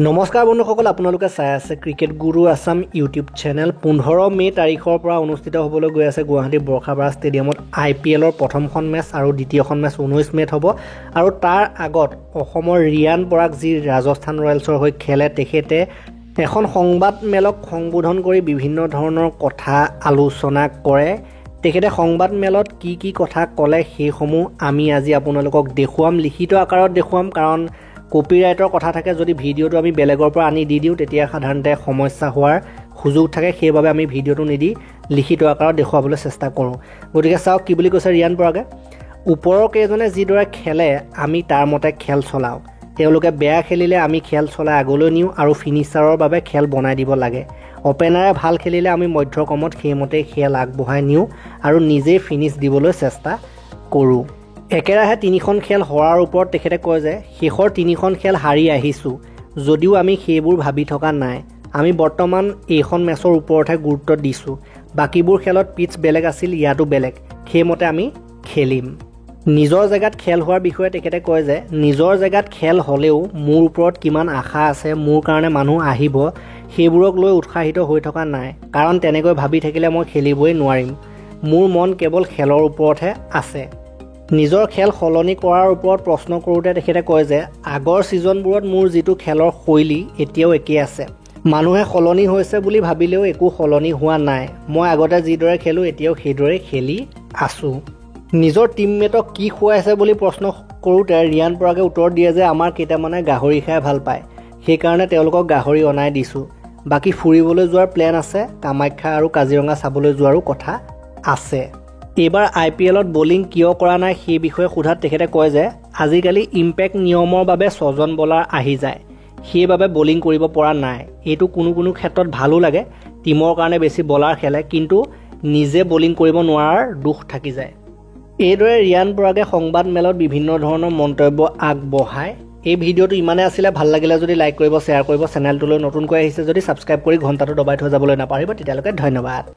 নমস্কাৰ বন্ধুসকল, আপোনালোকে চাই আছে ক্ৰিকেট গুৰু আছাম ইউটিউব চেনেল। 15 মে তাৰিখৰ পৰা অনুষ্ঠিত হ'বলৈ গৈ আছে গুৱাহাটী বৰ্ষাপাৰা ষ্টেডিয়ামত IPLৰ প্ৰথমখন মেচ আৰু দ্বিতীয়খন মেচ 19 মেত হ'ব। আৰু তাৰ আগত অসমৰ ৰিয়ান পৰাগ যি ৰাজস্থান ৰয়েলছৰ হৈ খেলে, তেখেতে এখন সংবাদ মেলক সম্বোধন কৰি বিভিন্ন ধৰণৰ কথা আলোচনা কৰে। তেখেতে সংবাদ মেলত কি কথা ক'লে সেইসমূহ আমি আজি আপোনালোকক দেখুৱাম, লিখিত আকাৰত দেখুৱাম, কাৰণ কপিৰাইটৰ কথা থাকে। যদি ভিডিঅ'টো আমি বেলেগৰ পৰা আনি দি দিওঁ তেতিয়া সাধাৰণতে সমস্যা হোৱাৰ সুযোগ থাকে, সেইবাবে আমি ভিডিঅ'টো নিদি লিখিত আকাৰত দেখুৱাবলৈ চেষ্টা কৰোঁ। গতিকে চাওক কি বুলি কৈছে ৰিয়ান পৰাগে। ওপৰৰ কেইজনে যিদৰে খেলে আমি তাৰ মতে খেল চলাওঁ। তেওঁলোকে বেয়া খেলিলে আমি খেল চলাই আগলৈ নিওঁ আৰু ফিনিচাৰৰ বাবে খেল বনাই দিব লাগে। অপেনাৰে ভাল খেলিলে আমি মধ্যক্ৰমত সেইমতে খেল আগবঢ়াই নিওঁ আৰু নিজেই ফিনিছ দিবলৈ চেষ্টা কৰোঁ। একেৰাহে 3খন খেল হৰাৰ ওপৰত তেখেতে কয় যে শেষৰ 3খন খেল হাৰি আহিছোঁ, যদিও আমি সেইবোৰ ভাবি থকা নাই। আমি বৰ্তমান এইখন মেচৰ ওপৰতহে গুৰুত্ব দিছোঁ। বাকীবোৰ খেলত পিটছ বেলেগ আছিল, ইয়াতো বেলেগ, সেইমতে আমি খেলিম। নিজৰ জেগাত খেল হোৱাৰ বিষয়ে তেখেতে কয় যে নিজৰ জেগাত খেল হ'লেও মোৰ ওপৰত কিমান আশা আছে, মোৰ কাৰণে মানুহ আহিব, সেইবোৰক লৈ উৎসাহিত হৈ থকা নাই, কাৰণ তেনেকৈ ভাবি থাকিলে মই খেলিবই নোৱাৰিম। মোৰ মন কেৱল খেলৰ ওপৰতহে আছে। নিজৰ খেল সলনি কৰাৰ ওপৰত প্ৰশ্ন কৰোঁতে তেখেতে কয় যে আগৰ ছিজনবোৰত মোৰ যিটো খেলৰ শৈলী এতিয়াও একেই আছে। মানুহে সলনি হৈছে বুলি ভাবিলেও একো সলনি হোৱা নাই। মই আগতে যিদৰে খেলোঁ এতিয়াও সেইদৰে খেলি আছোঁ। নিজৰ টিমমেটক কি খুৱাইছে বুলি প্ৰশ্ন কৰোঁতে ৰিয়ান পৰাগে উত্তৰ দিয়ে যে আমাৰ কেইটামানে গাহৰি খাই ভাল পায়, সেইকাৰণে তেওঁলোকক গাহৰি অনাই দিছোঁ। বাকী ফুৰিবলৈ যোৱাৰ প্লেন আছে, কামাখ্যা আৰু কাজিৰঙা চাবলৈ যোৱাৰো কথা আছে। এইবাৰ IPLত বলিং কিয় কৰা নাই সেই বিষয়ে সোধাত তেখেতে কয় যে আজিকালি ইম্পেক্ট নিয়মৰ বাবে 6জন বলাৰ আহি যায়, সেইবাবে বলিং কৰিব পৰা নাই। এইটো কোনো ক্ষেত্ৰত ভালো লাগে, টিমৰ কাৰণে বেছি বলাৰ খেলে, কিন্তু নিজে বলিং কৰিব নোৱাৰাৰ দুখ থাকি যায়। এইদৰে ৰিয়ান পৰাগে সংবাদ মেলত বিভিন্ন ধৰণৰ মন্তব্য আগবঢ়ায়। এই ভিডিঅ'টো ইমানেই আছিলে। ভাল লাগিলে যদি লাইক কৰিব, শ্বেয়াৰ কৰিব। চেনেলটোলৈ নতুনকৈ আহিছে যদি ছাবস্ক্ৰাইব কৰি ঘণ্টাটো দবাই থৈ যাবলৈ নাপাহৰিব। তেতিয়ালৈকে ধন্যবাদ।